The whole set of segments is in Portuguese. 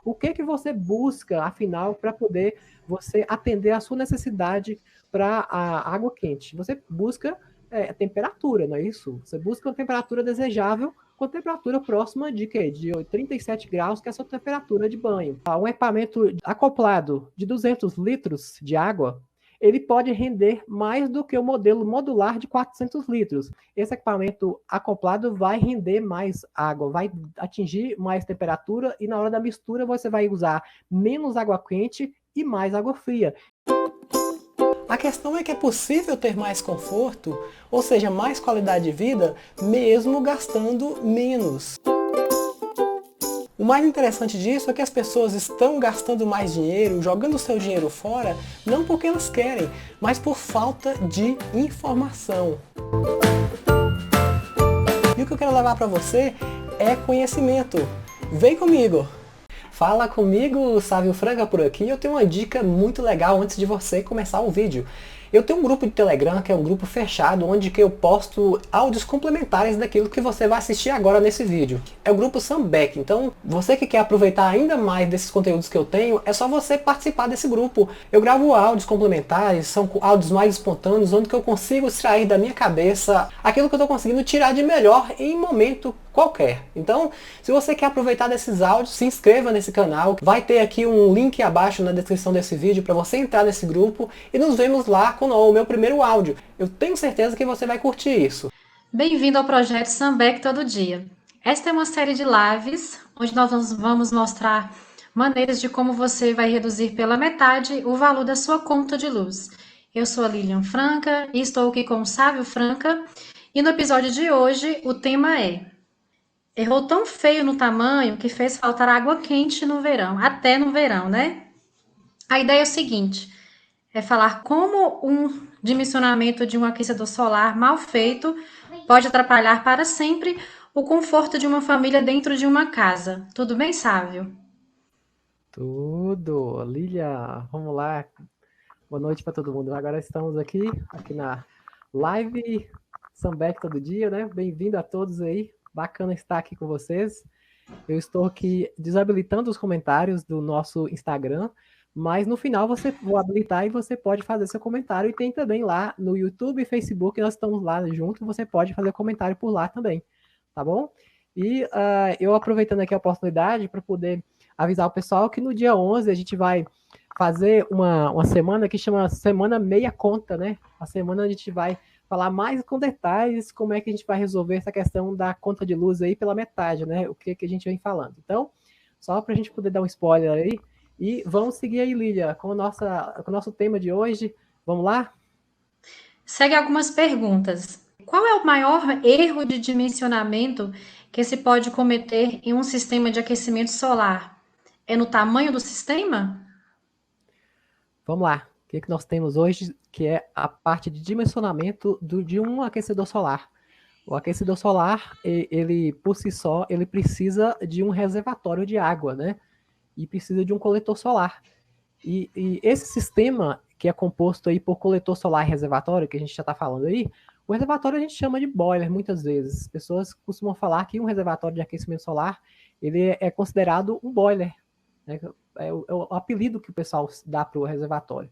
O que você busca, afinal, para poder você atender a sua necessidade para a água quente? Você busca temperatura, não é isso? Você busca uma temperatura desejável com temperatura próxima de quê? De 37 graus, que é a sua temperatura de banho. Um equipamento acoplado de 200 litros de água, ele pode render mais do que o modelo modular de 400 litros. Esse equipamento acoplado vai render mais água, vai atingir mais temperatura e na hora da mistura você vai usar menos água quente e mais água fria. A questão é que é possível ter mais conforto, ou seja, mais qualidade de vida, mesmo gastando menos. O mais interessante disso é que as pessoas estão gastando mais dinheiro, jogando seu dinheiro fora, não porque elas querem, mas por falta de informação. E o que eu quero levar para você é conhecimento. Vem comigo! Fala comigo, Sávio Franca por aqui. Eu tenho uma dica muito legal antes de você começar o vídeo. Eu tenho um grupo de Telegram, que é um grupo fechado, onde que eu posto áudios complementares daquilo que você vai assistir agora nesse vídeo. É o grupo Sambec. Então, você que quer aproveitar ainda mais desses conteúdos que eu tenho, é só você participar desse grupo. Eu gravo áudios complementares, são áudios mais espontâneos, onde que eu consigo extrair da minha cabeça aquilo que eu estou conseguindo tirar de melhor em momento qualquer. Então, se você quer aproveitar desses áudios, se inscreva nesse canal. Vai ter aqui um link abaixo na descrição desse vídeo para você entrar nesse grupo e nos vemos lá com o meu primeiro áudio. Eu tenho certeza que você vai curtir isso. Bem-vindo ao projeto Sambec Todo Dia. Esta é uma série de lives onde nós vamos mostrar maneiras de como você vai reduzir pela metade o valor da sua conta de luz. Eu sou a Lilian Franca e estou aqui com o Sávio Franca e no episódio de hoje o tema é: errou tão feio no tamanho que fez faltar água quente no verão, até no verão, né? A ideia é o seguinte: é falar como um dimensionamento de um aquecedor solar mal feito pode atrapalhar para sempre o conforto de uma família dentro de uma casa. Tudo bem, Sávio? Tudo! Lilia, vamos lá. Boa noite para todo mundo. Agora estamos aqui na live Sambec todo dia, né? Bem-vindo a todos aí. Bacana estar aqui com vocês. Eu estou aqui desabilitando os comentários do nosso Instagram, mas no final você vou habilitar e você pode fazer seu comentário. E tem também lá no YouTube e Facebook, nós estamos lá juntos, você pode fazer comentário por lá também, tá bom? E eu aproveitando aqui a oportunidade para poder avisar o pessoal que no dia 11 a gente vai fazer uma semana que chama Semana Meia Conta, né? A semana a gente vai falar mais com detalhes como é que a gente vai resolver essa questão da conta de luz aí pela metade, né? O que a gente vem falando. Então, só para a gente poder dar um spoiler aí. E vamos seguir aí, Lília, com o nosso tema de hoje. Vamos lá? Segue algumas perguntas. Qual é o maior erro de dimensionamento que se pode cometer em um sistema de aquecimento solar? É no tamanho do sistema? Vamos lá. O que nós temos hoje, que é a parte de dimensionamento de um aquecedor solar. O aquecedor solar, ele por si só, ele precisa de um reservatório de água, né? E precisa de um coletor solar. E esse sistema, que é composto aí por coletor solar e reservatório, que a gente já está falando aí, o reservatório a gente chama de boiler muitas vezes. As pessoas costumam falar que um reservatório de aquecimento solar, ele é considerado um boiler, né? É o apelido que o pessoal dá para o reservatório.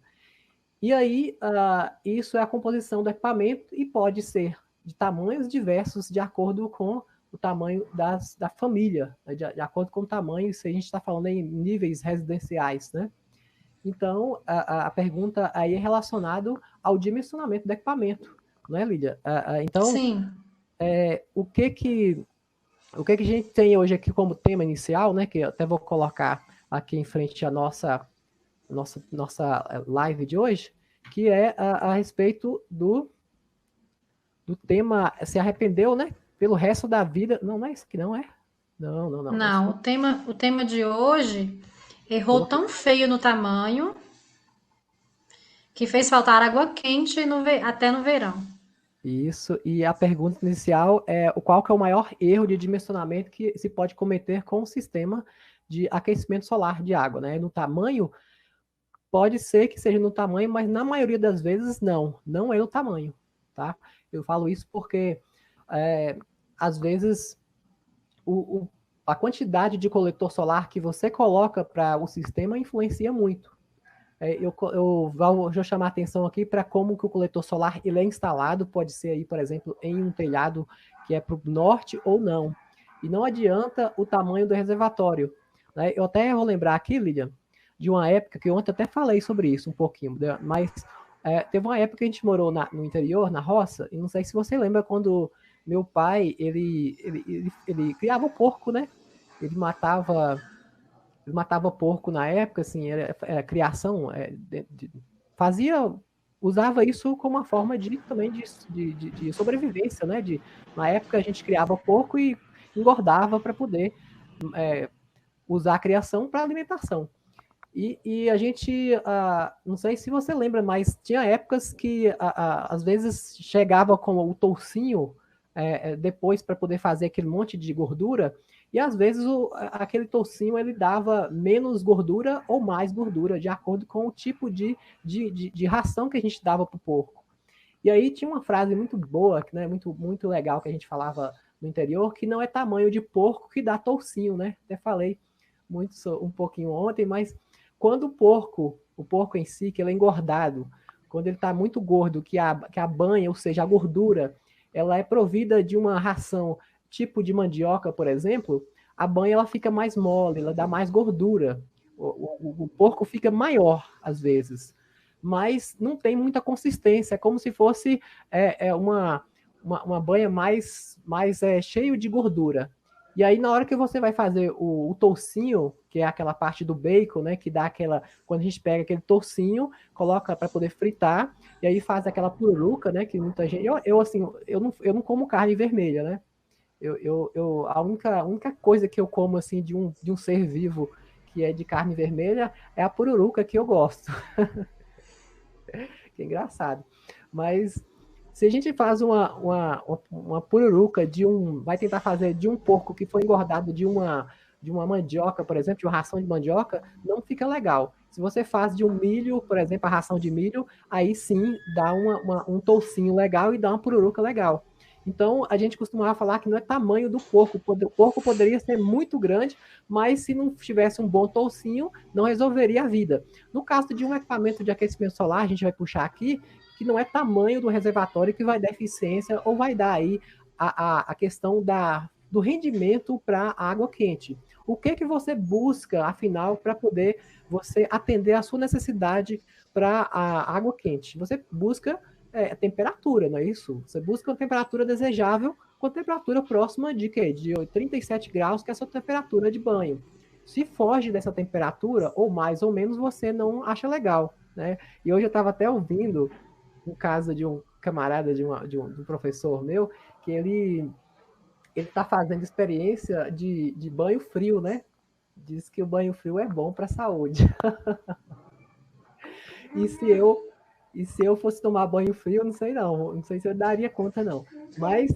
E aí, isso é a composição do equipamento e pode ser de tamanhos diversos de acordo com o tamanho da família, né? De acordo com o tamanho, se a gente está falando em níveis residenciais, né? Então, a pergunta aí é relacionada ao dimensionamento do equipamento, não é, Lídia? Então, Sim. o que a gente tem hoje aqui como tema inicial, né? Que eu até vou colocar aqui em frente a nossa live de hoje, que é a respeito do tema se arrependeu, né? Pelo resto da vida. Não, não é isso aqui, não é? Não, não, não. Esse Não, foi o tema de hoje errou coloquei. tão feio no tamanho que fez faltar água quente até no verão. Isso, e a pergunta inicial é qual que é o maior erro de dimensionamento que se pode cometer com o sistema de aquecimento solar de água, né? No tamanho, pode ser que seja no tamanho, mas na maioria das vezes não é no tamanho, tá? Eu falo isso porque às vezes o a quantidade de coletor solar que você coloca para o sistema influencia muito. Eu vou chamar a atenção aqui para como que o coletor solar ele é instalado, pode ser aí, por exemplo, em um telhado que é para o norte ou não. E não adianta o tamanho do reservatório. Né? Eu até vou lembrar aqui, Lilian, de uma época que ontem até falei sobre isso um pouquinho, mas teve uma época que a gente morou no interior, na roça, e não sei se você lembra quando meu pai, ele criava o porco, né? Ele matava porco na época, assim, era criação, fazia, usava isso como uma forma também de sobrevivência, né? Na época a gente criava porco e engordava para poder usar a criação para alimentação. E a gente, não sei se você lembra, mas tinha épocas que às vezes chegava com o toucinho depois para poder fazer aquele monte de gordura, e às vezes aquele toucinho ele dava menos gordura ou mais gordura, de acordo com o tipo de ração que a gente dava para o porco. E aí tinha uma frase muito boa, né, muito legal que a gente falava no interior, que não é tamanho de porco que dá toucinho, né? Até falei um pouquinho ontem, mas quando o porco em si, que ele é engordado, quando ele está muito gordo, que a banha, ou seja, a gordura, ela é provida de uma ração tipo de mandioca, por exemplo, a banha ela fica mais mole, ela dá mais gordura. O porco fica maior, às vezes, mas não tem muita consistência, é como se fosse uma banha mais cheio de gordura. E aí, na hora que você vai fazer o toucinho, que é aquela parte do bacon, né? Que dá aquela. Quando a gente pega aquele toucinho, coloca para poder fritar, e aí faz aquela pururuca, né? Que muita gente. Assim, eu não como carne vermelha, né? A única coisa que eu como, assim, de um ser vivo que é de carne vermelha é a pururuca que eu gosto. Que é engraçado. Mas se a gente faz uma pururuca vai tentar fazer de um porco que foi engordado de uma mandioca, por exemplo, de uma ração de mandioca, não fica legal. Se você faz de um milho, por exemplo, a ração de milho, aí sim dá um toucinho legal e dá uma pururuca legal. Então, a gente costumava falar que não é tamanho do porco. O porco poderia ser muito grande, mas se não tivesse um bom toucinho, não resolveria a vida. No caso de um equipamento de aquecimento solar, a gente vai puxar aqui, que não é tamanho do reservatório que vai dar eficiência ou vai dar aí a questão do rendimento para a água quente. O que você busca, afinal, para poder você atender a sua necessidade para a água quente? Você busca temperatura, não é isso? Você busca uma temperatura desejável com temperatura próxima de quê? De 37 graus, que é a sua temperatura de banho. Se foge dessa temperatura, ou mais ou menos, você não acha legal. Né? E hoje eu estava até ouvindo um caso de um camarada, de um professor meu, que ele está fazendo experiência de banho frio, né? Diz que o banho frio é bom para a saúde. E se eu fosse tomar banho frio, não sei se eu daria conta, não. Mas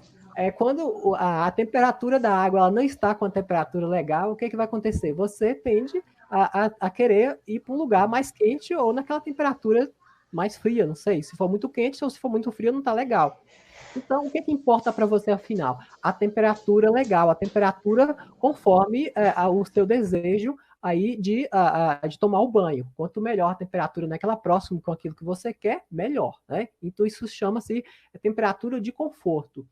quando a temperatura da água ela não está com a temperatura legal, o que vai acontecer? Você tende a querer ir para um lugar mais quente ou naquela temperatura mais fria, não sei. Se for muito quente ou se for muito frio, não está legal. Então, o que importa para você, afinal? A temperatura legal, a temperatura conforme o seu desejo aí de tomar o banho. Quanto melhor a temperatura naquela próxima com aquilo que você quer, melhor. Né? Então, isso chama-se temperatura de conforto.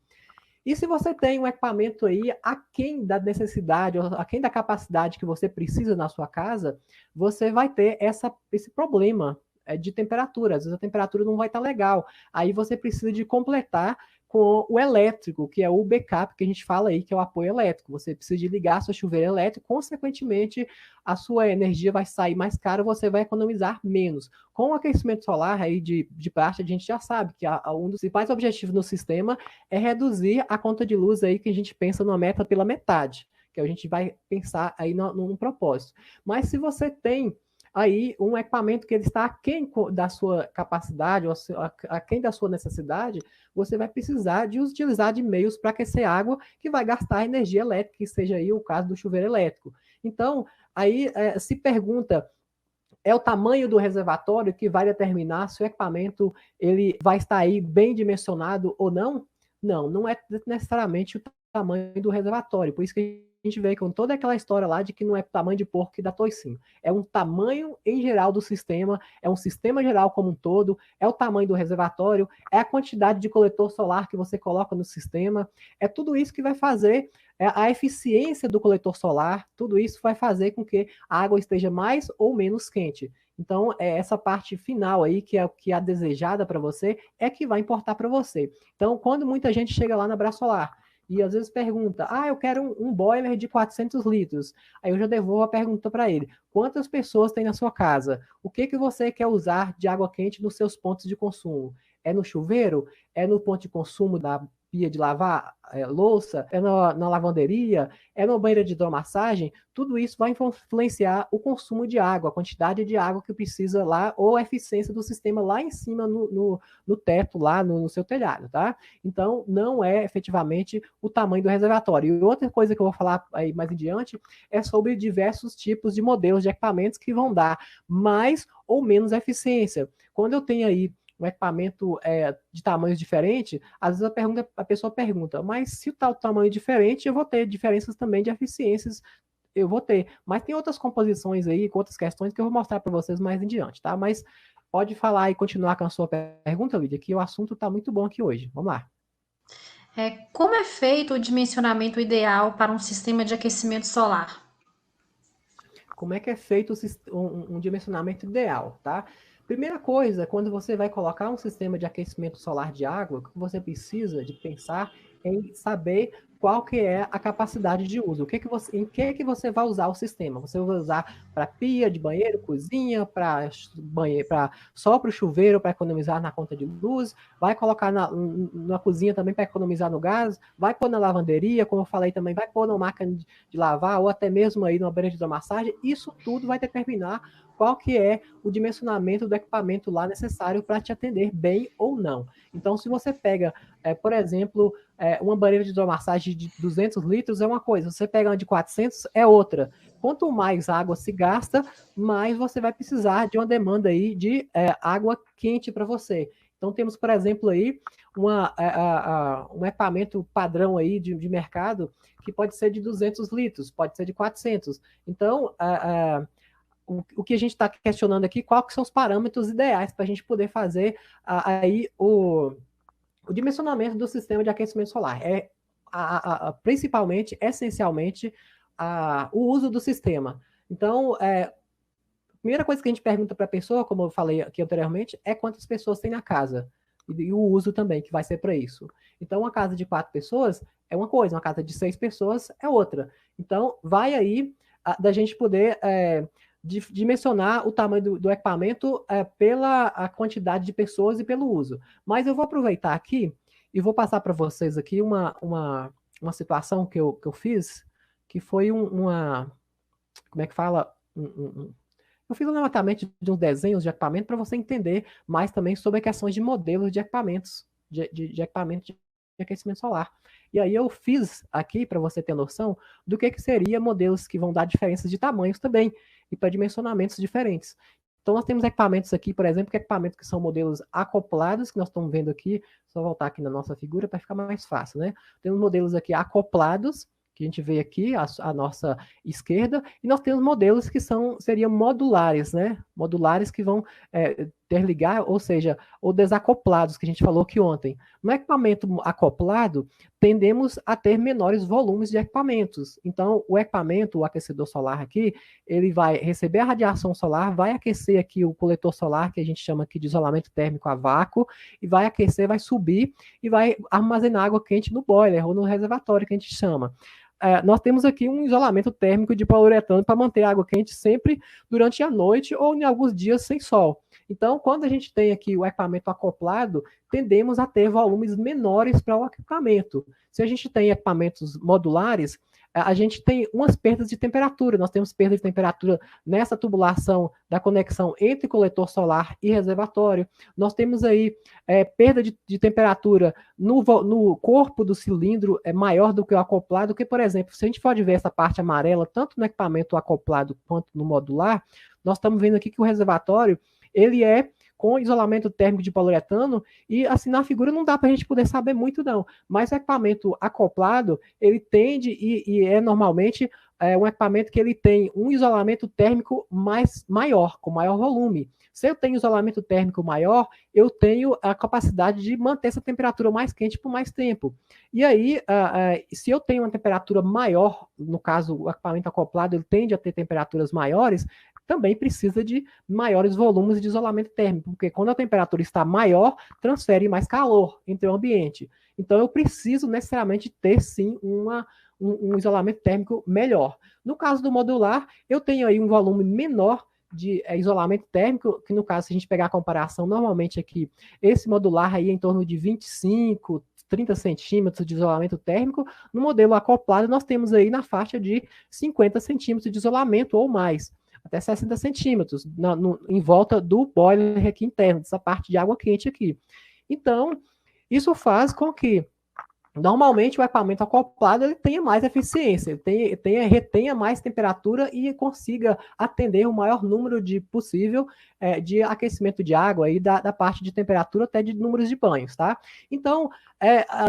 E se você tem um equipamento aí aquém da necessidade, aquém da capacidade que você precisa na sua casa, você vai ter esse problema de temperatura. Às vezes a temperatura não vai estar legal. Aí você precisa de completar com o elétrico, que é o backup que a gente fala aí, que é o apoio elétrico. Você precisa de ligar seu chuveiro elétrico, consequentemente, a sua energia vai sair mais cara, você vai economizar menos. Com o aquecimento solar aí de parte, a gente já sabe que um dos principais objetivos no sistema é reduzir a conta de luz aí que a gente pensa numa meta pela metade, que a gente vai pensar aí num propósito. Mas se você tem aí um equipamento que ele está aquém da sua capacidade, ou aquém da sua necessidade, você vai precisar de utilizar de meios para aquecer água que vai gastar energia elétrica, que seja aí o caso do chuveiro elétrico. Então, aí se pergunta, é o tamanho do reservatório que vai determinar se o equipamento ele vai estar aí bem dimensionado ou não? Não é necessariamente o tamanho do reservatório. Por isso que gente vê com toda aquela história lá de que não é tamanho de porco que dá toicinho. É um tamanho em geral do sistema, é um sistema geral como um todo, é o tamanho do reservatório, é a quantidade de coletor solar que você coloca no sistema, é tudo isso que vai fazer a eficiência do coletor solar, tudo isso vai fazer com que a água esteja mais ou menos quente. Então, essa parte final aí, que é a desejada para você, é que vai importar para você. Então, quando muita gente chega lá na Brasolar e às vezes pergunta, eu quero um boiler de 400 litros. Aí eu já devolvo a pergunta para ele, quantas pessoas tem na sua casa? O que você quer usar de água quente nos seus pontos de consumo? É no chuveiro? É no ponto de consumo da pia de lavar louça? É na lavanderia? É no banheiro de hidromassagem? Tudo isso vai influenciar o consumo de água, a quantidade de água que precisa lá, ou a eficiência do sistema lá em cima no teto, lá no seu telhado, tá? Então, não é efetivamente o tamanho do reservatório. E outra coisa que eu vou falar aí mais em diante é sobre diversos tipos de modelos de equipamentos que vão dar mais ou menos eficiência. Quando eu tenho aí um equipamento de tamanhos diferentes, às vezes a pessoa pergunta, mas se o tamanho diferente, eu vou ter diferenças também de eficiências, eu vou ter. Mas tem outras composições aí, com outras questões que eu vou mostrar para vocês mais em diante, tá? Mas pode falar e continuar com a sua pergunta, Lídia, que o assunto está muito bom aqui hoje. Vamos lá. Como é feito o dimensionamento ideal para um sistema de aquecimento solar? Como é que é feito um dimensionamento ideal, tá? Primeira coisa, quando você vai colocar um sistema de aquecimento solar de água, o que você precisa de pensar em saber qual que é a capacidade de uso. Em que você vai usar o sistema? Você vai usar para pia de banheiro, cozinha, só para o chuveiro para economizar na conta de luz, vai colocar na cozinha também para economizar no gás, vai pôr na lavanderia, como eu falei também, vai pôr na máquina de lavar ou até mesmo aí numa banheira de hidromassagem. Isso tudo vai determinar qual que é o dimensionamento do equipamento lá necessário para te atender bem ou não. Então, se você pega, por exemplo, uma banheira de hidromassagem de 200 litros é uma coisa, você pega uma de 400 é outra. Quanto mais água se gasta, mais você vai precisar de uma demanda aí de água quente para você. Então, temos, por exemplo, aí um equipamento padrão aí de mercado que pode ser de 200 litros, pode ser de 400. Então, o que a gente está questionando aqui, quais são os parâmetros ideais para a gente poder fazer aí o dimensionamento do sistema de aquecimento solar. Principalmente, essencialmente, o uso do sistema. Então, a primeira coisa que a gente pergunta para a pessoa, como eu falei aqui anteriormente, é quantas pessoas tem na casa. E o uso também, que vai ser para isso. Então, uma casa de 4 pessoas é uma coisa, uma casa de 6 pessoas é outra. Então, vai aí da gente poder dimensionar o tamanho do equipamento pela a quantidade de pessoas e pelo uso. Mas eu vou aproveitar aqui e vou passar para vocês aqui uma situação que eu fiz, que foi como é que fala? Eu fiz um levantamento de uns desenhos de equipamento para você entender mais também sobre questões de modelos de equipamentos, de equipamento de aquecimento solar. E aí eu fiz aqui, para você ter noção, do que seria modelos que vão dar diferenças de tamanhos também, e para dimensionamentos diferentes. Então nós temos equipamentos aqui, por exemplo, equipamentos que são modelos acoplados, que nós estamos vendo aqui, só voltar aqui na nossa figura para ficar mais fácil, né? Temos modelos aqui acoplados, que a gente vê aqui, a nossa esquerda, e nós temos modelos que seriam modulares, né? Modulares que vão interligar, ou seja, ou desacoplados, que a gente falou aqui ontem. No equipamento acoplado, tendemos a ter menores volumes de equipamentos. Então, o equipamento, o aquecedor solar aqui, ele vai receber a radiação solar, vai aquecer aqui o coletor solar, que a gente chama aqui de isolamento térmico a vácuo, e vai aquecer, vai subir e vai armazenar água quente no boiler ou no reservatório, que a gente chama. Nós temos aqui um isolamento térmico de poliuretano para manter a água quente sempre durante a noite ou em alguns dias sem sol. Então, quando a gente tem aqui o equipamento acoplado, tendemos a ter volumes menores para o equipamento. Se a gente tem equipamentos modulares, a gente tem umas perdas de temperatura. Nós temos perda de temperatura nessa tubulação da conexão entre coletor solar e reservatório. Nós temos aí perda de temperatura no corpo do cilindro maior do que o acoplado, que, por exemplo, se a gente pode ver essa parte amarela, tanto no equipamento acoplado quanto no modular, nós estamos vendo aqui que o reservatório ele é com isolamento térmico de poliuretano, e assim na figura não dá para a gente poder saber muito não, mas o equipamento acoplado, ele tende e é normalmente um equipamento que ele tem um isolamento térmico maior, com maior volume. Se eu tenho isolamento térmico maior, eu tenho a capacidade de manter essa temperatura mais quente por mais tempo. E aí, se eu tenho uma temperatura maior, no caso, o equipamento acoplado, ele tende a ter temperaturas maiores, também precisa de maiores volumes de isolamento térmico, porque quando a temperatura está maior, transfere mais calor entre o ambiente. Então, eu preciso necessariamente ter, sim, um isolamento térmico melhor. No caso do modular, eu tenho aí um volume menor de isolamento térmico, que no caso, se a gente pegar a comparação, normalmente aqui, esse modular aí é em torno de 25, 30 centímetros de isolamento térmico. No modelo acoplado, nós temos aí na faixa de 50 centímetros de isolamento ou mais, até 60 centímetros, em volta do boiler aqui interno, dessa parte de água quente aqui. Então, isso faz com que normalmente o equipamento acoplado ele tenha mais eficiência, ele retenha mais temperatura e consiga atender o maior número de possível de aquecimento de água e da parte de temperatura até de números de banhos, tá? Então,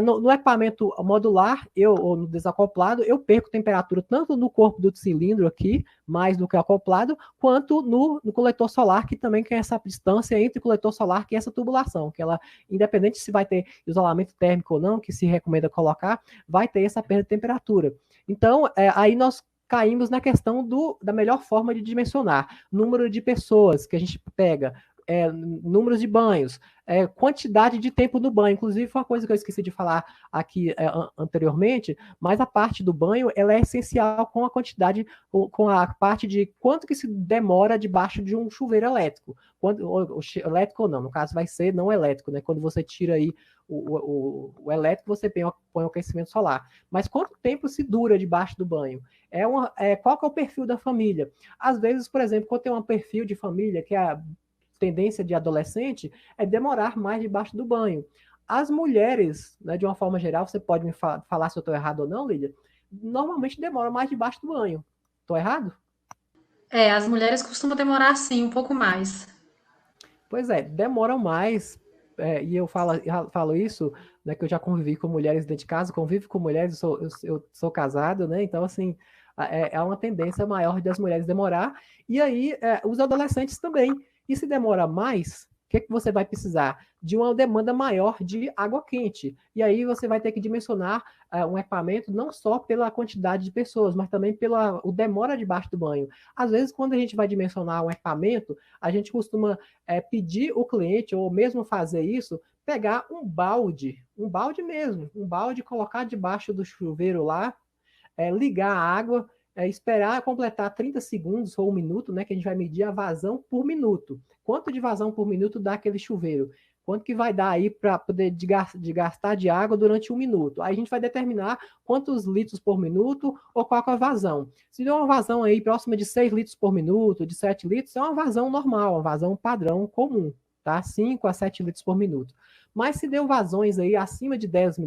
no equipamento modular ou no desacoplado, eu perco temperatura tanto no corpo do cilindro aqui, mais do que acoplado, quanto no coletor solar, que também tem essa distância entre o coletor solar e essa tubulação, que ela, independente se vai ter isolamento térmico ou não, que se recomenda colocar, vai ter essa perda de temperatura. Então, aí nós caímos na questão da melhor forma de dimensionar. Número de pessoas que a gente pega, números de banhos, quantidade de tempo no banho. Inclusive, foi uma coisa que eu esqueci de falar aqui anteriormente, mas a parte do banho ela é essencial com a quantidade, com a parte de quanto que se demora debaixo de um chuveiro elétrico. Elétrico ou não, no caso vai ser não elétrico, né? Quando você tira aí o elétrico, você põe o aquecimento solar. Mas quanto tempo se dura debaixo do banho? Qual que é o perfil da família? Às vezes, por exemplo, quando tem um perfil de família que é a tendência de adolescente, é demorar mais debaixo do banho. As mulheres, né, de uma forma geral, você pode me falar se eu estou errado ou não, Lídia, normalmente demoram mais debaixo do banho. Estou errado? As mulheres costumam demorar, sim, um pouco mais. Pois é, demoram mais, e eu falo isso, né, que eu já convivi com mulheres dentro de casa, convivo com mulheres, eu sou casado, né, então, assim, é uma tendência maior das mulheres demorar, e aí os adolescentes também. E se demora mais, o que você vai precisar? De uma demanda maior de água quente. E aí você vai ter que dimensionar um equipamento não só pela quantidade de pessoas, mas também pela o demora debaixo do banho. Às vezes, quando a gente vai dimensionar um equipamento, a gente costuma pedir o cliente, ou mesmo fazer isso, pegar um balde mesmo, um balde, colocar debaixo do chuveiro lá, ligar a água, esperar completar 30 segundos ou 1 minuto, né? Que a gente vai medir a vazão por minuto. Quanto de vazão por minuto dá aquele chuveiro? Quanto que vai dar aí para poder gastar de água durante 1 minuto? Aí a gente vai determinar quantos litros por minuto ou qual é a vazão. Se der uma vazão aí próxima de 6 litros por minuto, de 7 litros, é uma vazão normal, uma vazão padrão comum, tá? 5 a 7 litros por minuto. Mas se deu vazões aí acima de 10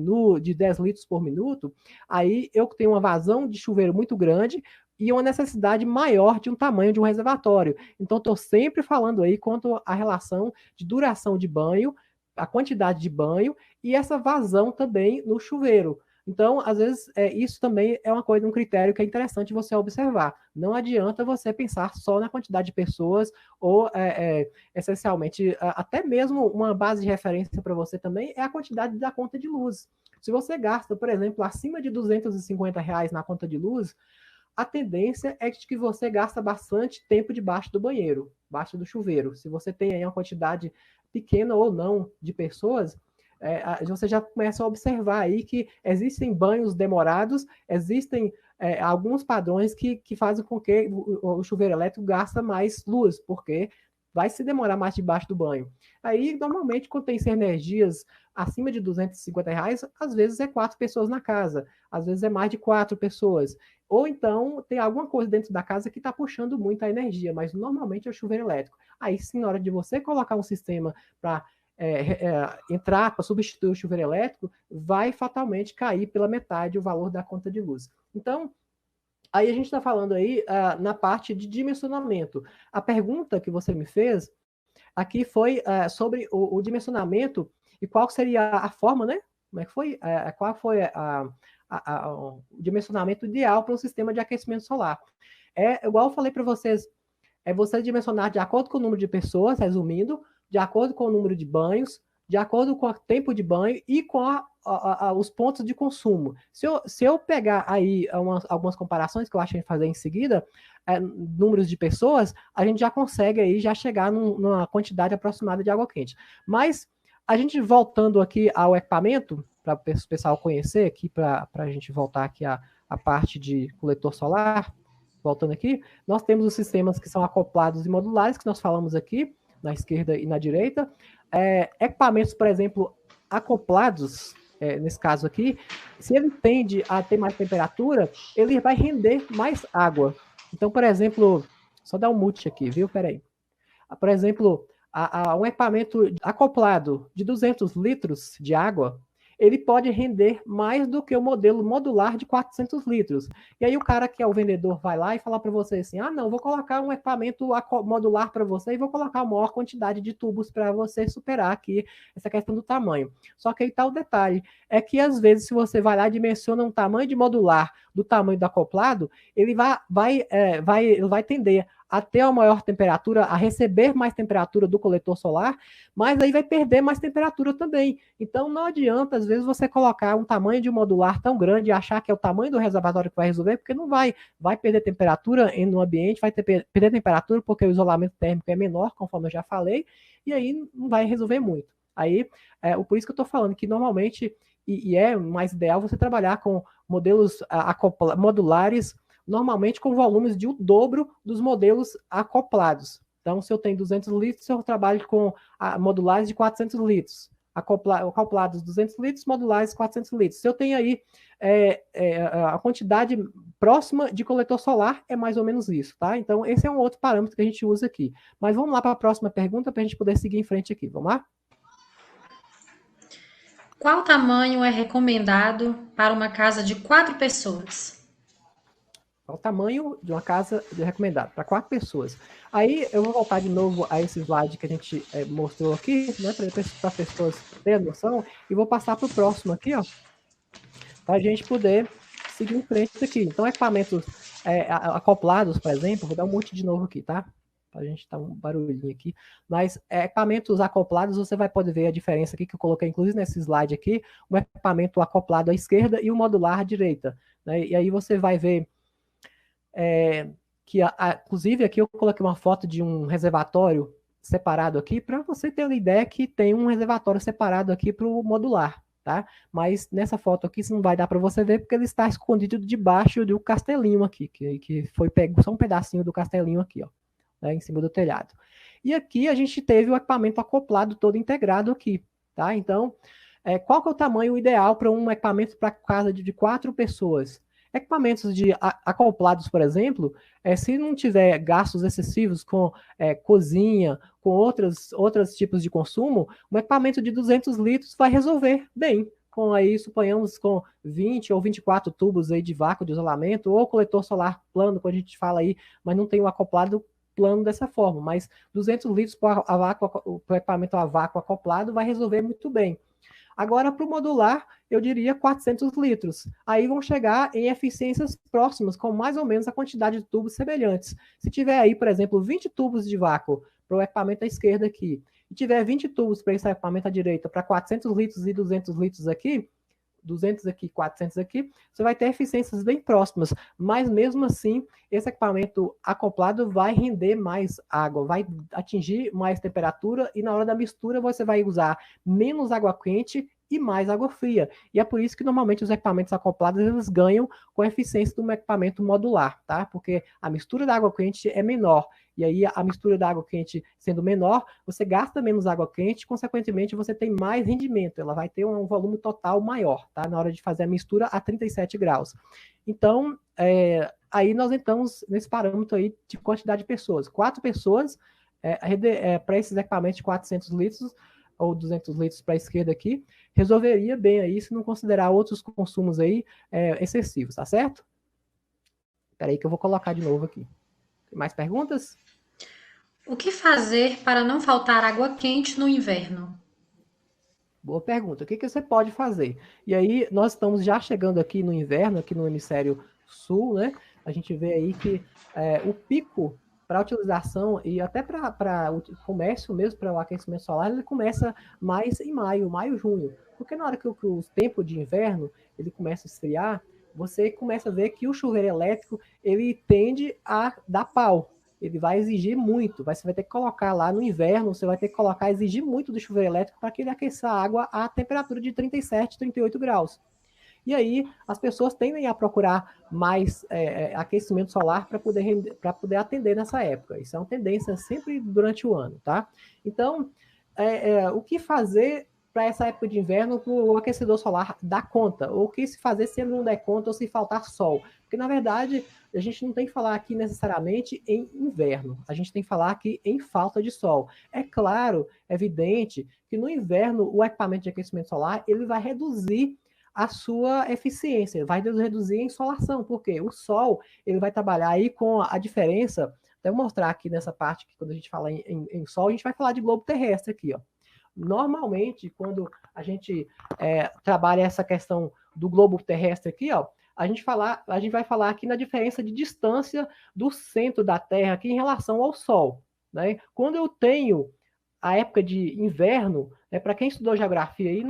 litros por minuto, aí eu tenho uma vazão de chuveiro muito grande e uma necessidade maior de um tamanho de um reservatório. Então, estou sempre falando aí quanto à relação de duração de banho, a quantidade de banho e essa vazão também no chuveiro. Então, às vezes, isso também é uma coisa, um critério que é interessante você observar. Não adianta você pensar só na quantidade de pessoas ou, essencialmente, até mesmo uma base de referência para você também é a quantidade da conta de luz. Se você gasta, por exemplo, acima de R$ 250 na conta de luz, a tendência é de que você gasta bastante tempo debaixo do banheiro, debaixo do chuveiro. Se você tem aí uma quantidade pequena ou não de pessoas, você já começa a observar aí que existem banhos demorados, existem alguns padrões que fazem com que o chuveiro elétrico gasta mais luz, porque vai se demorar mais debaixo do banho. Aí, normalmente, quando tem energias acima de R$ 250, às vezes é 4 pessoas na casa, às vezes é mais de 4 pessoas. Ou então tem alguma coisa dentro da casa que está puxando muito a energia, mas normalmente é o chuveiro elétrico. Aí sim, na hora de você colocar um sistema para entrar para substituir o chuveiro elétrico, vai fatalmente cair pela metade o valor da conta de luz. Então, aí a gente está falando aí na parte de dimensionamento. A pergunta que você me fez aqui foi sobre o dimensionamento e qual seria a forma, né? Como é que foi? Qual foi o dimensionamento ideal para um sistema de aquecimento solar? Igual eu falei para vocês, você dimensionar de acordo com o número de pessoas, resumindo, de acordo com o número de banhos, de acordo com o tempo de banho e com os pontos de consumo. Se eu pegar aí algumas comparações que eu acho que a gente fazer em seguida, números de pessoas, a gente já consegue aí já chegar numa quantidade aproximada de água quente. Mas a gente voltando aqui ao equipamento, para o pessoal conhecer aqui, para a gente voltar aqui a parte de coletor solar, voltando aqui, nós temos os sistemas que são acoplados e modulares, que nós falamos aqui, na esquerda e na direita. Equipamentos, por exemplo, acoplados, nesse caso aqui, se ele tende a ter mais temperatura, ele vai render mais água. Então, por exemplo, só dar um mute aqui, viu? Peraí. Por exemplo, um equipamento acoplado de 200 litros de água, ele pode render mais do que o modelo modular de 400 litros. E aí o cara que é o vendedor vai lá e fala para você assim, não, vou colocar um equipamento modular para você e vou colocar uma maior quantidade de tubos para você superar aqui essa questão do tamanho. Só que aí está o detalhe, é que às vezes se você vai lá e dimensiona um tamanho de modular do tamanho do acoplado, ele vai tender a ter uma maior temperatura, a receber mais temperatura do coletor solar, mas aí vai perder mais temperatura também. Então não adianta, às vezes, você colocar um tamanho de modular tão grande e achar que é o tamanho do reservatório que vai resolver, porque não vai. Vai perder temperatura no ambiente, vai perder temperatura porque o isolamento térmico é menor, conforme eu já falei, e aí não vai resolver muito. Aí, por isso que eu estou falando que normalmente, e é mais ideal você trabalhar com modelos modulares, normalmente com volumes de o dobro dos modelos acoplados. Então, se eu tenho 200 litros, eu trabalho com modulares de 400 litros. Acoplados 200 litros, modulares 400 litros. Se eu tenho aí a quantidade próxima de coletor solar, é mais ou menos isso, tá? Então, esse é um outro parâmetro que a gente usa aqui. Mas vamos lá para a próxima pergunta para a gente poder seguir em frente aqui. Vamos lá? Qual tamanho é recomendado para uma casa de 4 pessoas? Qual o tamanho de uma casa recomendado? Para 4 pessoas. Aí eu vou voltar de novo a esse slide que a gente mostrou aqui, né, para as pessoas terem a noção, e vou passar para o próximo aqui, ó, para a gente poder seguir em frente aqui. Então, equipamentos acoplados, por exemplo, vou dar um monte de novo aqui, tá? Para a gente dar um barulhinho aqui. Mas equipamentos acoplados, você vai poder ver a diferença aqui que eu coloquei, inclusive nesse slide aqui, um equipamento acoplado à esquerda e o modular à direita. Né? E aí você vai ver que, inclusive, aqui eu coloquei uma foto de um reservatório separado aqui, para você ter uma ideia que tem um reservatório separado aqui para o modular, tá? Mas nessa foto aqui isso não vai dar para você ver, porque ele está escondido debaixo do castelinho aqui, que foi pego só um pedacinho do castelinho aqui, ó, né, em cima do telhado. E aqui a gente teve o equipamento acoplado todo integrado aqui, tá? Então, qual que é o tamanho ideal para um equipamento para casa de 4 pessoas? Equipamentos acoplados, por exemplo, se não tiver gastos excessivos com cozinha, com outros tipos de consumo, um equipamento de 200 litros vai resolver bem. Com aí, suponhamos, com 20 ou 24 tubos aí de vácuo de isolamento, ou coletor solar plano, quando a gente fala aí, mas não tem o acoplado plano dessa forma. Mas 200 litros para o equipamento a vácuo acoplado vai resolver muito bem. Agora, para o modular, eu diria 400 litros. Aí vão chegar em eficiências próximas, com mais ou menos a quantidade de tubos semelhantes. Se tiver aí, por exemplo, 20 tubos de vácuo para o equipamento à esquerda aqui, e tiver 20 tubos para esse equipamento à direita, para 400 litros e 200 litros aqui, 200 aqui, 400 aqui, você vai ter eficiências bem próximas, mas mesmo assim, esse equipamento acoplado vai render mais água, vai atingir mais temperatura e na hora da mistura você vai usar menos água quente e mais água fria. E é por isso que normalmente os equipamentos acoplados eles ganham com a eficiência de um equipamento modular, tá? Porque a mistura da água quente é menor. E aí a mistura da água quente sendo menor, você gasta menos água quente, consequentemente você tem mais rendimento. Ela vai ter um volume total maior, tá? Na hora de fazer a mistura a 37 graus. Então, aí nós entramos nesse parâmetro aí de quantidade de pessoas. 4 pessoas para esses equipamentos de 400 litros ou 200 litros para a esquerda aqui, resolveria bem aí se não considerar outros consumos aí excessivos, tá certo? Espera aí que eu vou colocar de novo aqui. Tem mais perguntas? O que fazer para não faltar água quente no inverno? Boa pergunta. O que que você pode fazer? E aí, nós estamos já chegando aqui no inverno, aqui no hemisfério sul, né? A gente vê aí que o pico para utilização e até para o comércio mesmo, para o aquecimento solar, ele começa mais em maio, junho. Porque na hora que o tempo de inverno ele começa a esfriar, você começa a ver que o chuveiro elétrico ele tende a dar pau. Ele vai exigir muito. Você vai ter que colocar lá no inverno, você vai ter que colocar, exigir muito do chuveiro elétrico para que ele aqueça a água a temperatura de 37, 38 graus. E aí as pessoas tendem a procurar mais aquecimento solar para poder atender nessa época. Isso é uma tendência sempre durante o ano, tá? Então, o que fazer para essa época de inverno para o aquecedor solar dar conta? Ou o que se fazer se ele não der conta ou se faltar sol? Porque, na verdade, a gente não tem que falar aqui necessariamente em inverno, a gente tem que falar aqui em falta de sol. É claro, é evidente que no inverno o equipamento de aquecimento solar ele vai reduzir a sua eficiência, vai reduzir a insolação, porque o sol ele vai trabalhar aí com a diferença. Até mostrar aqui nessa parte que quando a gente fala em sol, a gente vai falar de globo terrestre aqui, ó. Normalmente, quando a gente trabalha essa questão do globo terrestre aqui, ó, a gente vai falar aqui na diferença de distância do centro da Terra aqui em relação ao Sol. Né? Quando eu tenho a época de inverno, para quem estudou geografia aí,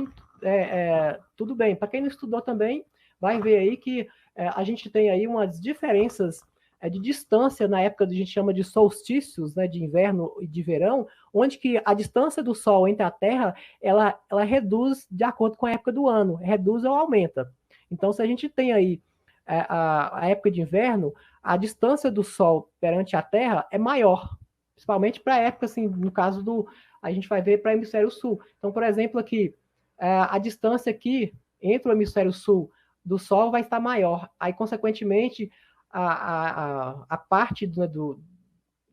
tudo bem. Para quem não estudou também, vai ver aí que a gente tem aí umas diferenças de distância na época que a gente chama de solstícios, né, de inverno e de verão, onde que a distância do Sol entre a Terra, ela reduz de acordo com a época do ano, reduz ou aumenta. Então, se a gente tem aí a época de inverno, a distância do Sol perante a Terra é maior, principalmente para a época, assim, no caso a gente vai ver para o hemisfério sul. Então, por exemplo, aqui, a distância aqui entre o hemisfério sul do Sol vai estar maior. Aí, consequentemente, a parte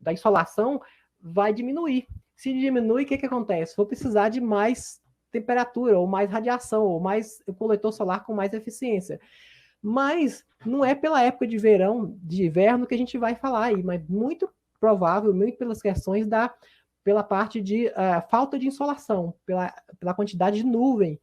da insolação vai diminuir. Se diminui, o que acontece? Vou precisar de mais temperatura, ou mais radiação, ou mais coletor solar com mais eficiência. Mas não é pela época de verão, de inverno que a gente vai falar aí, mas muito provavelmente pelas questões pela parte de falta de insolação, pela quantidade de nuvem,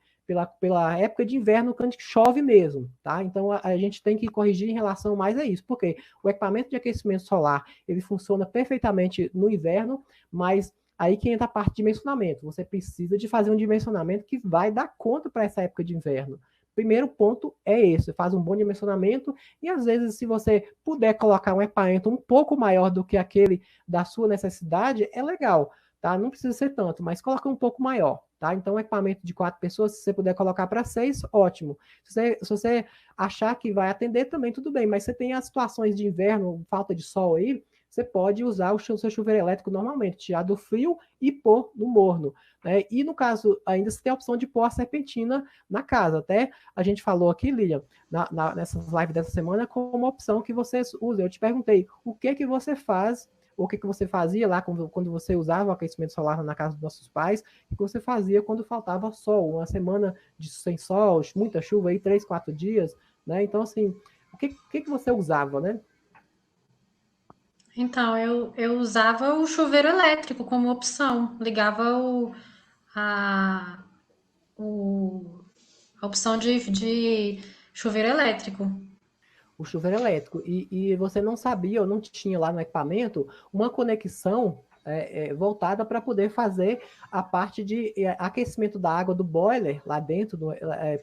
pela época de inverno, quando chove mesmo, tá? Então, a gente tem que corrigir em relação mais a isso, porque o equipamento de aquecimento solar, ele funciona perfeitamente no inverno, mas aí que entra a parte de dimensionamento. Você precisa de fazer um dimensionamento que vai dar conta para essa época de inverno. Primeiro ponto é esse, faz um bom dimensionamento e às vezes se você puder colocar um equipamento um pouco maior do que aquele da sua necessidade, é legal, tá? Não precisa ser tanto, mas coloca um pouco maior, tá? Então, um equipamento de 4 pessoas, se você puder colocar para 6, ótimo. Se você achar que vai atender também, tudo bem, mas você tem as situações de inverno, falta de sol aí, você pode usar o seu chuveiro elétrico normalmente, tirar do frio e pôr no morno. Né? E no caso, ainda você tem a opção de pôr a serpentina na casa. Até a gente falou aqui, Lilian, nessas lives dessa semana, como uma opção que vocês usam. Eu te perguntei, o que você faz, o que você fazia lá quando você usava o aquecimento solar na casa dos nossos pais, e o que você fazia quando faltava sol, uma semana sem sol, muita chuva aí, 3, 4 dias, né? Então, assim, o que você usava, né? Então, eu usava o chuveiro elétrico como opção. Ligava a, o, a opção de chuveiro elétrico. O chuveiro elétrico. E você não sabia ou não tinha lá no equipamento uma conexão voltada para poder fazer a parte de aquecimento da água do boiler lá dentro,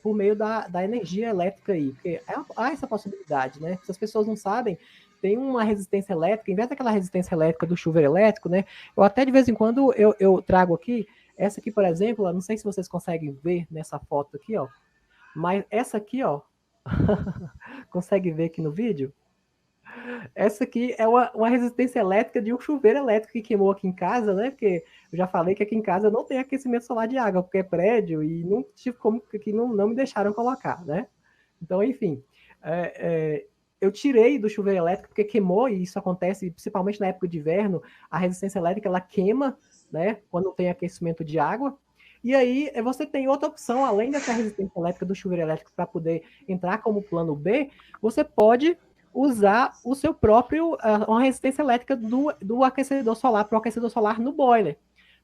por meio da energia elétrica aí. Porque há essa possibilidade, né? Se as pessoas não sabem, tem uma resistência elétrica, em vez daquela resistência elétrica do chuveiro elétrico, né? Eu até de vez em quando eu trago aqui, essa aqui, por exemplo, não sei se vocês conseguem ver nessa foto aqui, ó, mas essa aqui, ó, consegue ver aqui no vídeo? Essa aqui é uma resistência elétrica de um chuveiro elétrico que queimou aqui em casa, né? Porque eu já falei que aqui em casa não tem aquecimento solar de água, porque é prédio e não tive como que não me deixaram colocar, né? Então, enfim, eu tirei do chuveiro elétrico porque queimou, e isso acontece principalmente na época de inverno, a resistência elétrica ela queima, né? Quando tem aquecimento de água. E aí você tem outra opção, além dessa resistência elétrica do chuveiro elétrico para poder entrar como plano B, você pode usar o seu próprio, uma resistência elétrica do aquecedor solar para o aquecedor solar no boiler.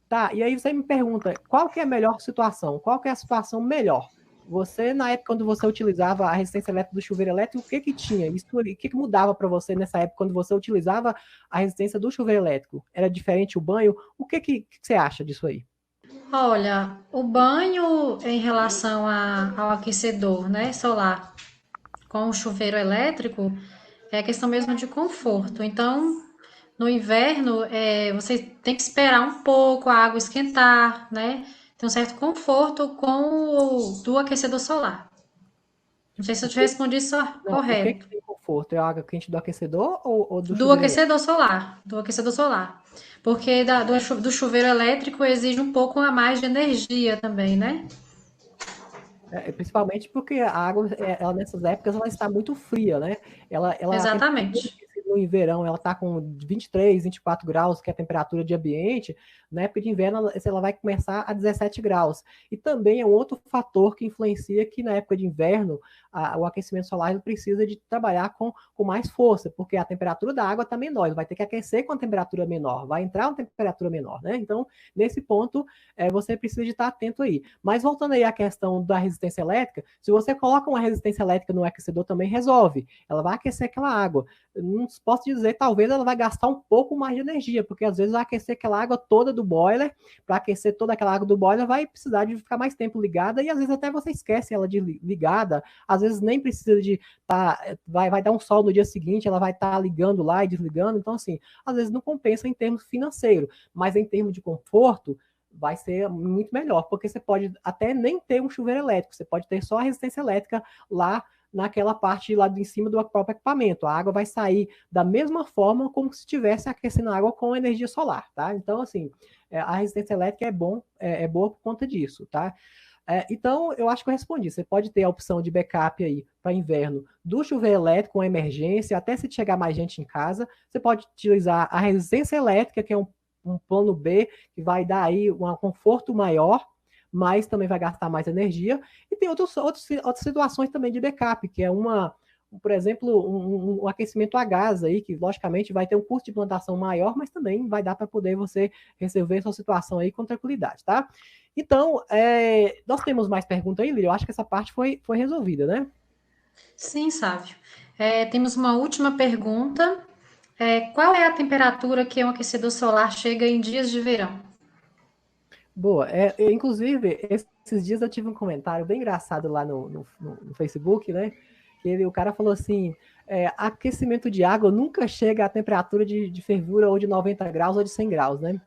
Tá, e aí você me pergunta, qual que é a melhor situação? Qual que é a situação melhor? Você, na época, quando você utilizava a resistência elétrica do chuveiro elétrico, o que que tinha? Isso, o que que mudava para você nessa época, quando você utilizava a resistência do chuveiro elétrico? Era diferente o banho? O que você acha disso aí? Olha, o banho em relação ao aquecedor, né, solar, com o chuveiro elétrico, é questão mesmo de conforto. Então, no inverno, você tem que esperar um pouco a água esquentar, né? Tem um certo conforto com o do aquecedor solar. Não sei se eu O te que, respondi só não, o que correto. tem conforto? É a água quente do aquecedor ou do Do chuveiro elétrico? aquecedor solar, do aquecedor solar. Porque do chuveiro elétrico exige um pouco a mais de energia também, né? Principalmente porque a água, ela, nessas épocas, ela está muito fria, né? A temperatura Exatamente. no verão, ela está com 23, 24 graus, que é a temperatura de ambiente. Na época de inverno, ela vai começar a 17 graus. E também é um outro fator que influencia que na época de inverno, o aquecimento solar ele precisa de trabalhar com mais força, porque a temperatura da água está menor, ele vai ter que aquecer com a temperatura menor, vai entrar uma temperatura menor, né? Então, nesse ponto, você precisa de estar atento aí. Mas voltando aí à questão da resistência elétrica, se você coloca uma resistência elétrica no aquecedor, também resolve. Ela vai aquecer aquela água. Não posso dizer, talvez ela vai gastar um pouco mais de energia, porque às vezes vai aquecer aquela água toda do boiler, para aquecer toda aquela água do boiler, vai precisar de ficar mais tempo ligada, e às vezes até você esquece ela de ligada, às vezes nem precisa de vai dar um sol no dia seguinte, ela vai estar ligando lá e desligando, então assim, às vezes não compensa em termos financeiros, mas em termos de conforto, vai ser muito melhor, porque você pode até nem ter um chuveiro elétrico, você pode ter só a resistência elétrica lá naquela parte lá de cima do próprio equipamento. A água vai sair da mesma forma como se estivesse aquecendo a água com energia solar, tá? Então, assim, a resistência elétrica é boa por conta disso, tá? Então, eu acho que eu respondi. Você pode ter a opção de backup aí para inverno do chuveiro elétrico com emergência, até se chegar mais gente em casa. Você pode utilizar a resistência elétrica, que é um plano B, que vai dar aí um conforto maior, mas também vai gastar mais energia. E tem outras situações também de backup, que é por exemplo, um aquecimento a gás aí, que logicamente vai ter um custo de implantação maior, mas também vai dar para poder você resolver sua situação aí com tranquilidade, tá? Então, nós temos mais perguntas aí, Lília? Eu acho que essa parte foi resolvida, né? Sim, Sávio. Temos uma última pergunta. Qual é a temperatura que um aquecedor solar chega em dias de verão? Boa. Inclusive, esses dias eu tive um comentário bem engraçado lá no Facebook, né? O cara falou assim: aquecimento de água nunca chega à temperatura de fervura ou de 90 graus ou de 100 graus, né?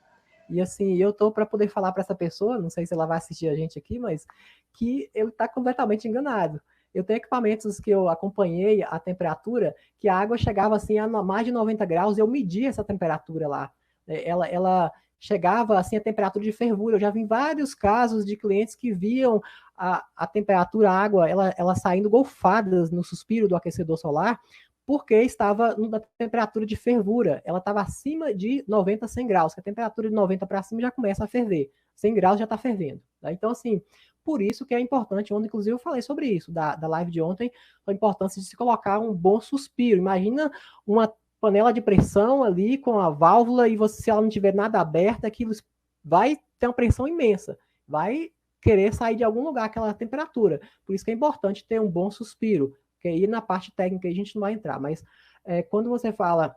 E assim, eu tô para poder falar para essa pessoa, não sei se ela vai assistir a gente aqui, mas que ele está completamente enganado. Eu tenho equipamentos que eu acompanhei a temperatura, que a água chegava assim a mais de 90 graus, e eu medi essa temperatura lá. Ela chegava assim a temperatura de fervura. Eu já vi vários casos de clientes que viam a temperatura, a água, ela saindo golfadas no suspiro do aquecedor solar, porque estava na temperatura de fervura. Ela estava acima de 90, 100 graus, que a temperatura de 90 para cima já começa a ferver. 100 graus já está fervendo. Tá? Então, assim, por isso que é importante, ontem, inclusive, eu falei sobre isso, da live de ontem, a importância de se colocar um bom suspiro. Imagina uma panela de pressão ali com a válvula e se ela não tiver nada aberta, aquilo vai ter uma pressão imensa. Vai querer sair de algum lugar aquela temperatura. Por isso que é importante ter um bom suspiro, que aí na parte técnica a gente não vai entrar, mas quando você fala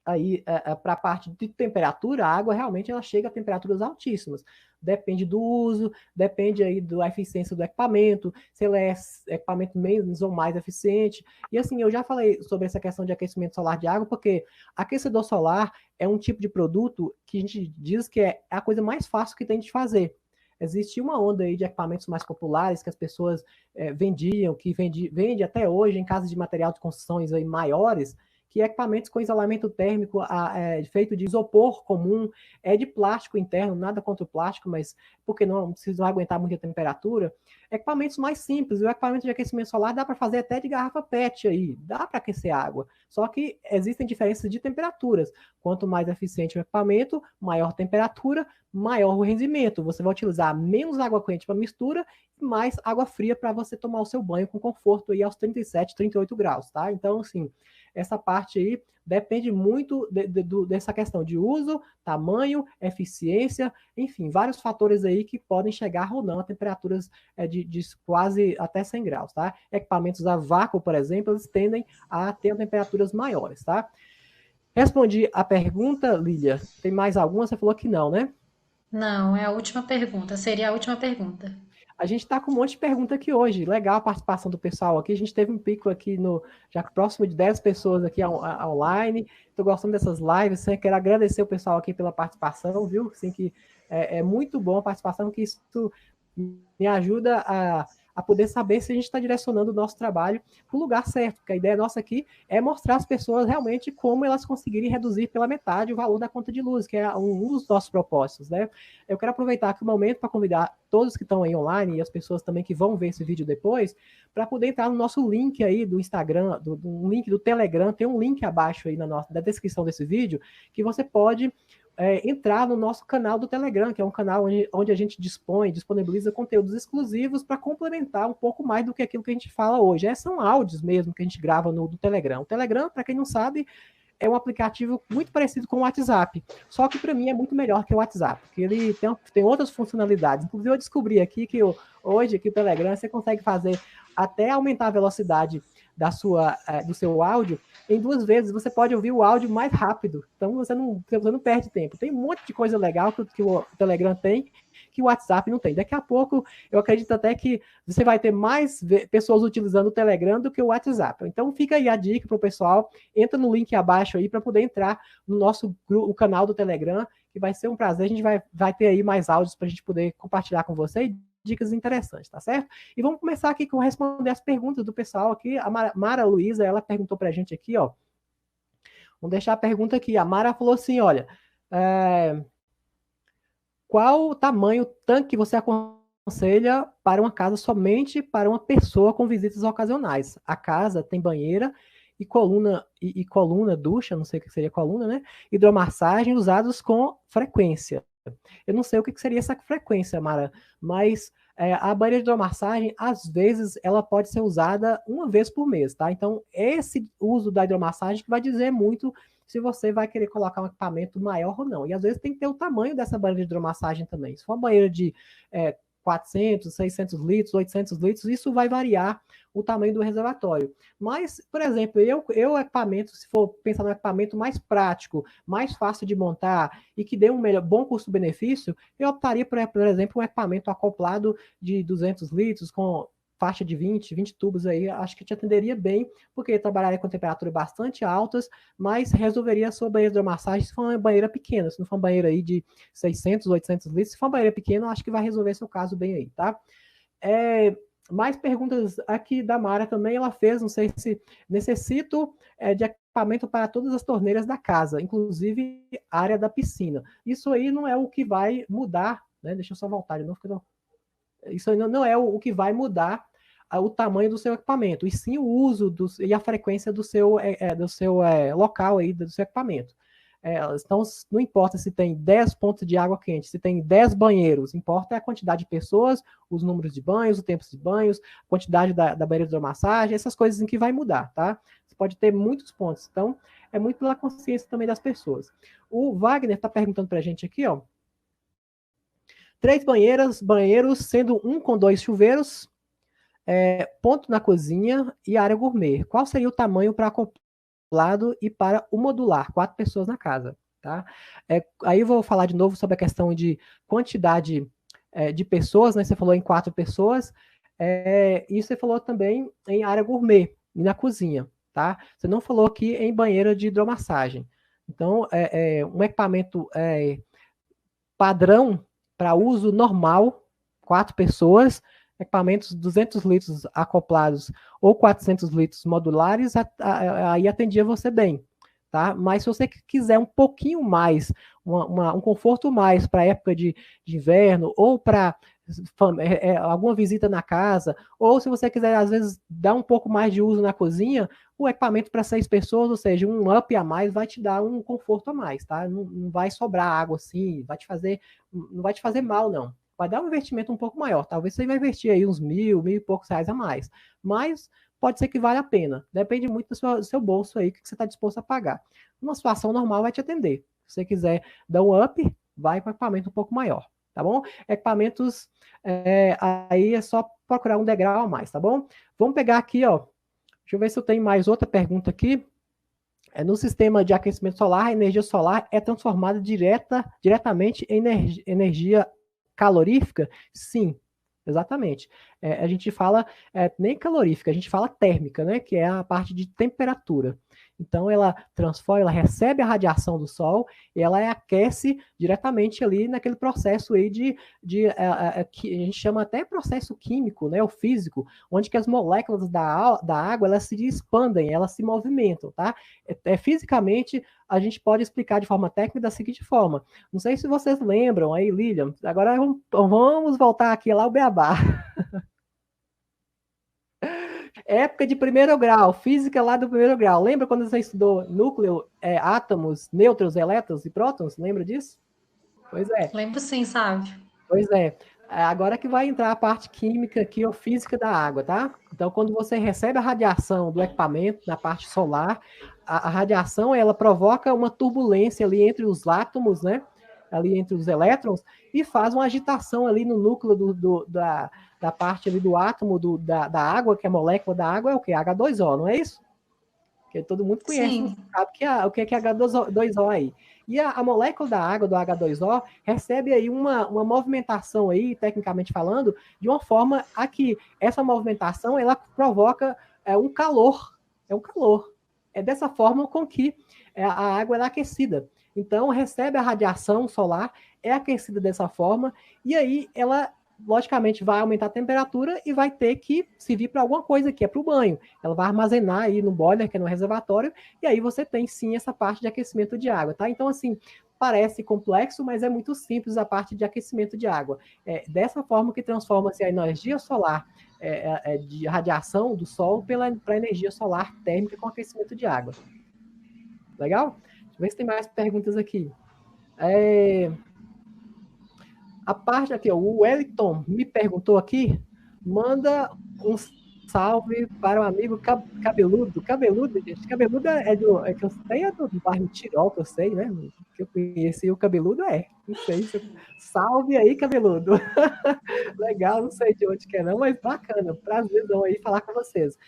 aí para a parte de temperatura, a água realmente ela chega a temperaturas altíssimas. Depende do uso, depende aí da eficiência do equipamento, se ele é equipamento menos ou mais eficiente. E assim, eu já falei sobre essa questão de aquecimento solar de água, porque aquecedor solar é um tipo de produto que a gente diz que é a coisa mais fácil que tem de fazer. Existia uma onda aí de equipamentos mais populares que as pessoas vendiam, que vende até hoje em casas de material de construções aí maiores, que equipamentos com isolamento térmico feito de isopor comum, de plástico interno, nada contra o plástico, mas porque não precisa aguentar muita temperatura. Equipamentos mais simples, o equipamento de aquecimento solar dá para fazer até de garrafa PET aí, dá para aquecer água, só que existem diferenças de temperaturas. Quanto mais eficiente o equipamento, maior temperatura, maior o rendimento. Você vai utilizar menos água quente para mistura e mais água fria para você tomar o seu banho com conforto aí aos 37, 38 graus, tá? Então, assim, essa parte aí depende muito dessa questão de uso, tamanho, eficiência, enfim, vários fatores aí que podem chegar ou não a temperaturas de quase até 100 graus, tá? Equipamentos a vácuo, por exemplo, eles tendem a ter temperaturas maiores, tá? Respondi a pergunta, Lília. Tem mais alguma? Você falou que não, né? Não, é a última pergunta. Seria a última pergunta. A gente está com um monte de pergunta aqui hoje. Legal a participação do pessoal aqui. A gente teve um pico aqui já próximo de 10 pessoas aqui online. Estou gostando dessas lives. Quero agradecer o pessoal aqui pela participação, viu? Assim que é muito bom a participação, que isso me ajuda a poder saber se a gente está direcionando o nosso trabalho para o lugar certo, porque a ideia nossa aqui é mostrar às pessoas realmente como elas conseguirem reduzir pela metade o valor da conta de luz, que é um dos nossos propósitos, né? Eu quero aproveitar aqui o momento para convidar todos que estão aí online e as pessoas também que vão ver esse vídeo depois, para poder entrar no nosso link aí do Instagram, do link do Telegram, tem um link abaixo aí na descrição desse vídeo, que você pode entrar no nosso canal do Telegram, que é um canal onde a gente disponibiliza conteúdos exclusivos para complementar um pouco mais do que aquilo que a gente fala hoje. São áudios mesmo que a gente grava no Telegram. O Telegram, para quem não sabe, é um aplicativo muito parecido com o WhatsApp, só que para mim é muito melhor que o WhatsApp, porque ele tem outras funcionalidades. Inclusive eu descobri aqui que hoje aqui o Telegram você consegue fazer até aumentar a velocidade do seu áudio em 2 vezes. Você pode ouvir o áudio mais rápido, então você não perde tempo. Tem um monte de coisa legal que o Telegram tem que o WhatsApp não tem. Daqui a pouco eu acredito até que você vai ter mais pessoas utilizando o Telegram do que o WhatsApp. Então fica aí a dica para o pessoal, entra no link abaixo aí para poder entrar no nosso o canal do Telegram, que vai ser um prazer. A gente vai ter aí mais áudios para a gente poder compartilhar com você, dicas interessantes, tá certo? E vamos começar aqui com responder as perguntas do pessoal aqui. A Mara Luísa, ela perguntou pra gente aqui, ó. Vamos deixar a pergunta aqui. A Mara falou assim, olha, qual o tamanho tanque que você aconselha para uma casa somente para uma pessoa com visitas ocasionais? A casa tem banheira e coluna, ducha, não sei o que seria coluna, né? Hidromassagem usados com frequência. Eu não sei o que seria essa frequência, Mara, mas a banheira de hidromassagem, às vezes, ela pode ser usada uma vez por mês, tá? Então, esse uso da hidromassagem que vai dizer muito se você vai querer colocar um equipamento maior ou não. E, às vezes, tem que ter o tamanho dessa banheira de hidromassagem também. Se for uma banheira de 400, 600 litros, 800 litros, isso vai variar o tamanho do reservatório. Mas, por exemplo, equipamento, se for pensar no equipamento mais prático, mais fácil de montar e que dê um bom custo-benefício, eu optaria por exemplo, um equipamento acoplado de 200 litros com faixa de 20 tubos aí, acho que te atenderia bem, porque trabalharia com temperaturas bastante altas, mas resolveria a sua banheira de hidromassagem se for uma banheira pequena, se não for uma banheira aí de 600, 800 litros, se for uma banheira pequena, acho que vai resolver seu caso bem aí, tá? Mais perguntas aqui da Mara também, ela fez, não sei se necessito de equipamento para todas as torneiras da casa, inclusive a área da piscina. Isso aí não é o que vai mudar, né? Deixa eu só voltar de novo, isso aí não é o que vai mudar o tamanho do seu equipamento, e sim o uso e a frequência do seu local aí, do seu equipamento. Então, não importa se tem 10 pontos de água quente, se tem 10 banheiros, importa a quantidade de pessoas, os números de banhos, o tempo de banhos, a quantidade da banheira de hidromassagem, essas coisas em que vai mudar, tá? Você pode ter muitos pontos, então é muito pela consciência também das pessoas. O Wagner está perguntando para a gente aqui, ó, 3 banheiros, sendo um com 2 chuveiros, ponto na cozinha e área gourmet. Qual seria o tamanho para acoplado e para o modular? 4 pessoas na casa, tá? Aí eu vou falar de novo sobre a questão de quantidade de pessoas, né? Você falou em 4 pessoas, e você falou também em área gourmet e na cozinha, tá? Você não falou aqui em banheira de hidromassagem. Então, um equipamento padrão para uso normal, 4 pessoas, equipamentos 200 litros acoplados ou 400 litros modulares, aí atendia você bem, tá? Mas se você quiser um pouquinho mais, um conforto mais para a época de inverno, ou para alguma visita na casa, ou se você quiser, às vezes, dar um pouco mais de uso na cozinha, o equipamento para 6 pessoas, ou seja, um up a mais, vai te dar um conforto a mais, tá? Não vai sobrar água assim, não vai te fazer mal, não. Vai dar um investimento um pouco maior. Talvez você vai investir aí uns mil e poucos reais a mais. Mas pode ser que valha a pena. Depende muito do seu bolso aí, que você está disposto a pagar. Numa situação normal, vai te atender. Se você quiser dar um up, vai para equipamento um pouco maior, tá bom? Equipamentos, aí é só procurar um degrau a mais, tá bom? Vamos pegar aqui, ó. Deixa eu ver se eu tenho mais outra pergunta aqui. No sistema de aquecimento solar, a energia solar é transformada diretamente em energia calorífica? Sim, exatamente. A gente fala nem calorífica, a gente fala térmica, né? Que é a parte de temperatura. Então, ela transforma, ela recebe a radiação do Sol e ela aquece diretamente ali naquele processo aí que a gente chama até processo químico, né? O físico, onde que as moléculas da água, elas se expandem, elas se movimentam, tá? Fisicamente, a gente pode explicar de forma técnica da seguinte forma. Não sei se vocês lembram aí, Lilian, agora vamos voltar aqui lá o beabá. Época de primeiro grau, física lá do primeiro grau. Lembra quando você estudou núcleo, átomos, nêutrons, elétrons e prótons? Lembra disso? Pois é. Lembro sim, sabe? Pois é. Agora que vai entrar a parte química aqui, ou física da água, tá? Então, quando você recebe a radiação do equipamento, na parte solar, a radiação, ela provoca uma turbulência ali entre os átomos, né? Ali entre os elétrons, e faz uma agitação ali no núcleo da parte ali do átomo da água, que é a molécula da água é o que? H2O, não é isso? Que todo mundo conhece, Sim. sabe o que é H2O aí. E a molécula da água, do H2O, recebe aí uma movimentação aí, tecnicamente falando, de uma forma a que essa movimentação, ela provoca um calor. É um calor. É dessa forma com que a água é aquecida. Então, recebe a radiação solar, é aquecida dessa forma, e aí ela, logicamente, vai aumentar a temperatura e vai ter que servir para alguma coisa, que é para o banho. Ela vai armazenar aí no boiler, que é no reservatório, e aí você tem, sim, essa parte de aquecimento de água, tá? Então, assim, parece complexo, mas é muito simples a parte de aquecimento de água. Dessa forma que transforma-se a energia solar de radiação do Sol para energia solar térmica com aquecimento de água. Legal? Deixa eu ver se tem mais perguntas aqui. A parte aqui, ó, o Wellington me perguntou aqui, manda um salve para o amigo Cabeludo. Cabeludo, gente, Cabeludo que eu sei, é do bairro Tirol, que eu sei, né? Que eu conheci o Cabeludo, não sei. Salve aí, Cabeludo. Legal, não sei de onde que é não, mas bacana, prazerzão aí falar com vocês.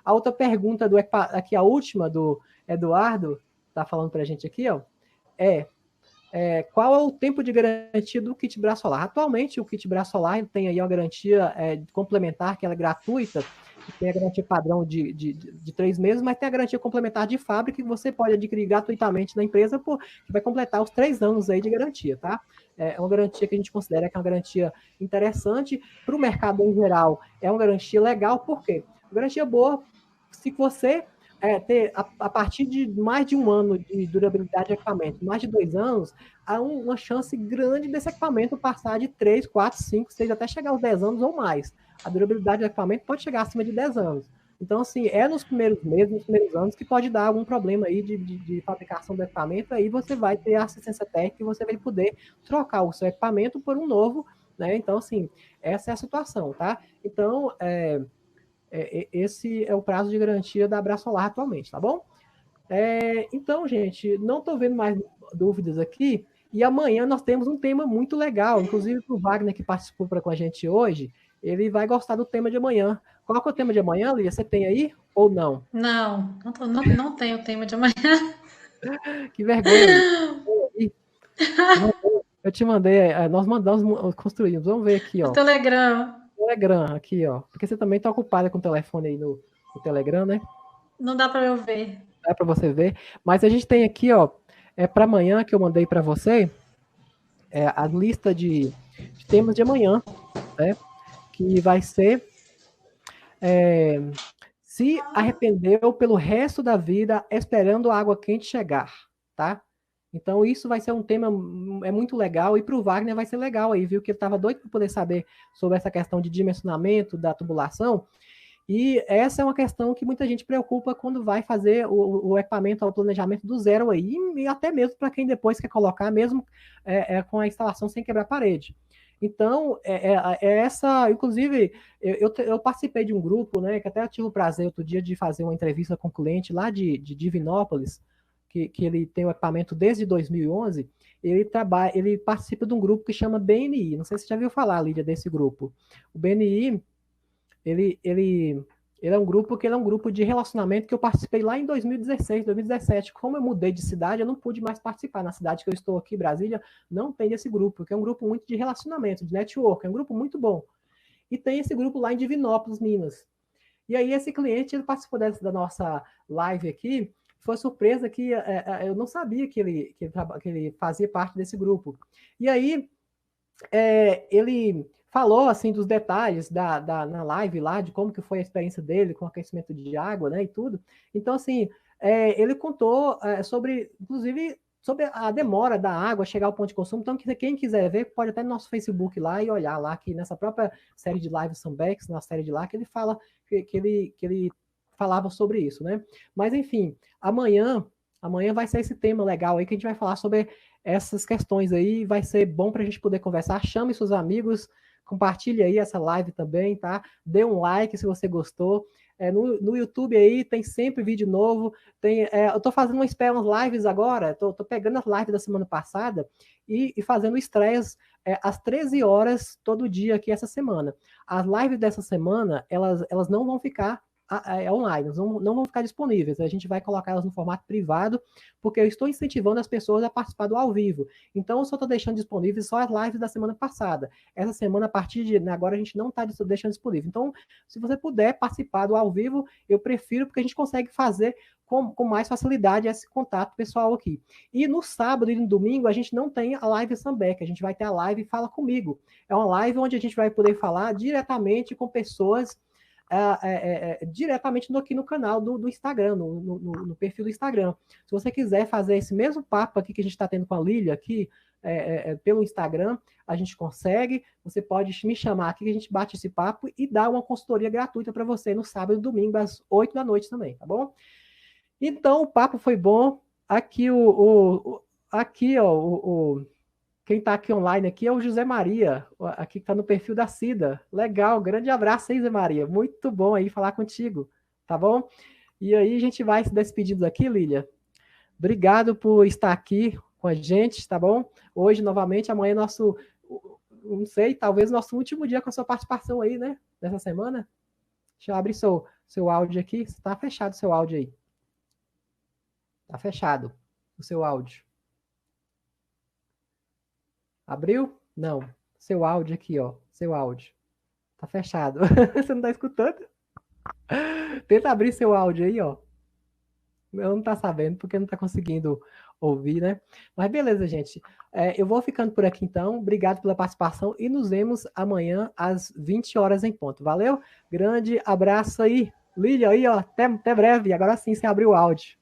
A outra pergunta aqui, a última do Eduardo, tá falando pra gente aqui, ó, qual é o tempo de garantia do kit braço solar? Atualmente, o kit braço solar tem aí uma garantia complementar, que ela é gratuita, que tem a garantia padrão de 3 meses, mas tem a garantia complementar de fábrica, que você pode adquirir gratuitamente na empresa, que vai completar os 3 anos aí de garantia, tá? É uma garantia que a gente considera que é uma garantia interessante. Para o mercado em geral, é uma garantia legal, por quê? Garantia boa, se você ter, a partir de mais de 1 ano de durabilidade de equipamento, mais de 2 anos, há uma chance grande desse equipamento passar de 3, 4, 5, 6, até chegar aos 10 anos ou mais. A durabilidade do equipamento pode chegar acima de 10 anos. Então, assim, nos primeiros meses, nos primeiros anos, que pode dar algum problema aí de fabricação do equipamento, aí você vai ter a assistência técnica e você vai poder trocar o seu equipamento por um novo, né? Então, assim, essa é a situação, tá? Então, esse é o prazo de garantia da Abrasolar atualmente, tá bom? Então, gente, não estou vendo mais dúvidas aqui. E amanhã nós temos um tema muito legal, inclusive para o Wagner, que participou com a gente hoje, ele vai gostar do tema de amanhã. Qual que é o tema de amanhã, Lia? Você tem aí ou não? Não tenho o tema de amanhã. Que vergonha. Eu te mandei, nós construímos. Vamos ver aqui, ó. O Telegram. Telegram, aqui, ó. Porque você também está ocupada com o telefone aí no Telegram, né? Não dá para eu ver. Dá para você ver. Mas a gente tem aqui, ó, para amanhã que eu mandei para você, a lista de temas de amanhã, né? que vai ser se arrependeu pelo resto da vida esperando a água quente chegar, tá? Então isso vai ser um tema muito legal e para o Wagner vai ser legal aí, viu? Que ele estava doido para poder saber sobre essa questão de dimensionamento da tubulação. E essa é uma questão que muita gente preocupa quando vai fazer o equipamento ao planejamento do zero aí, e até mesmo para quem depois quer colocar, mesmo com a instalação sem quebrar a parede. Então, essa, inclusive, eu participei de um grupo, né, que até eu tive o prazer outro dia de fazer uma entrevista com um cliente lá de Divinópolis, que ele tem o equipamento desde 2011, ele participa de um grupo que chama BNI, não sei se você já viu falar, Lídia, desse grupo. O BNI, ele, ele, ele é um grupo que ele é um grupo de relacionamento que eu participei lá em 2016, 2017. Como eu mudei de cidade, eu não pude mais participar. Na cidade que eu estou aqui, Brasília, não tem esse grupo, que é um grupo muito de relacionamento, de network, é um grupo muito bom. E tem esse grupo lá em Divinópolis, Minas. E aí esse cliente, ele participou da nossa live aqui, foi surpresa que eu não sabia que ele fazia parte desse grupo. E aí ele falou assim dos detalhes na live lá, de como que foi a experiência dele com aquecimento de água, né, e tudo. Então, assim, ele contou sobre, inclusive, sobre a demora da água chegar ao ponto de consumo. Então, quem quiser ver, pode até no nosso Facebook lá e olhar lá, que nessa própria série de lives Sunbex, na série de lá, que ele fala, que ele falava sobre isso, né? Mas, enfim, amanhã vai ser esse tema legal aí, que a gente vai falar sobre essas questões aí, vai ser bom para a gente poder conversar. Chame seus amigos, compartilhe aí essa live também, tá? Dê um like se você gostou. No YouTube aí tem sempre vídeo novo. Eu tô fazendo umas lives agora, tô pegando as lives da semana passada e fazendo estreias às 13 horas todo dia aqui essa semana. As lives dessa semana, elas não vão ficar online, não vão ficar disponíveis. A gente vai colocar elas no formato privado, porque eu estou incentivando as pessoas a participar do ao vivo. Então, eu só estou deixando disponíveis só as lives da semana passada. Essa semana, a partir de agora, a gente não está deixando disponível. Então, se você puder participar do ao vivo, eu prefiro, porque a gente consegue fazer com mais facilidade esse contato pessoal aqui. E no sábado e no domingo, a gente não tem a live Sunbeck, a gente vai ter a live Fala Comigo. É uma live onde a gente vai poder falar diretamente com pessoas diretamente aqui no canal do Instagram, no perfil do Instagram. Se você quiser fazer esse mesmo papo aqui que a gente está tendo com a Lília aqui, pelo Instagram, a gente consegue. Você pode me chamar aqui que a gente bate esse papo e dá uma consultoria gratuita para você no sábado e domingo, às 8 da noite também, tá bom? Então, o papo foi bom. Aqui, aqui ó, quem está aqui online aqui é o José Maria, aqui que está no perfil da Cida. Legal, grande abraço aí, José Maria. Muito bom aí falar contigo, tá bom? E aí a gente vai se despedindo aqui, Lília. Obrigado por estar aqui com a gente, tá bom? Hoje, novamente, amanhã nosso, não sei, talvez nosso último dia com a sua participação aí, né? Nessa semana. Deixa eu abrir seu áudio aqui. Está fechado o seu áudio aí. Está fechado o seu áudio. Abriu? Não. Seu áudio aqui, ó. Seu áudio. Tá fechado. Você não tá escutando? Tenta abrir seu áudio aí, ó. Eu não tá sabendo, porque não tá conseguindo ouvir, né? Mas beleza, gente. Eu vou ficando por aqui, então. Obrigado pela participação e nos vemos amanhã às 20 horas em ponto. Valeu? Grande abraço aí. Lília aí, ó. Até breve. Agora sim, você abriu o áudio.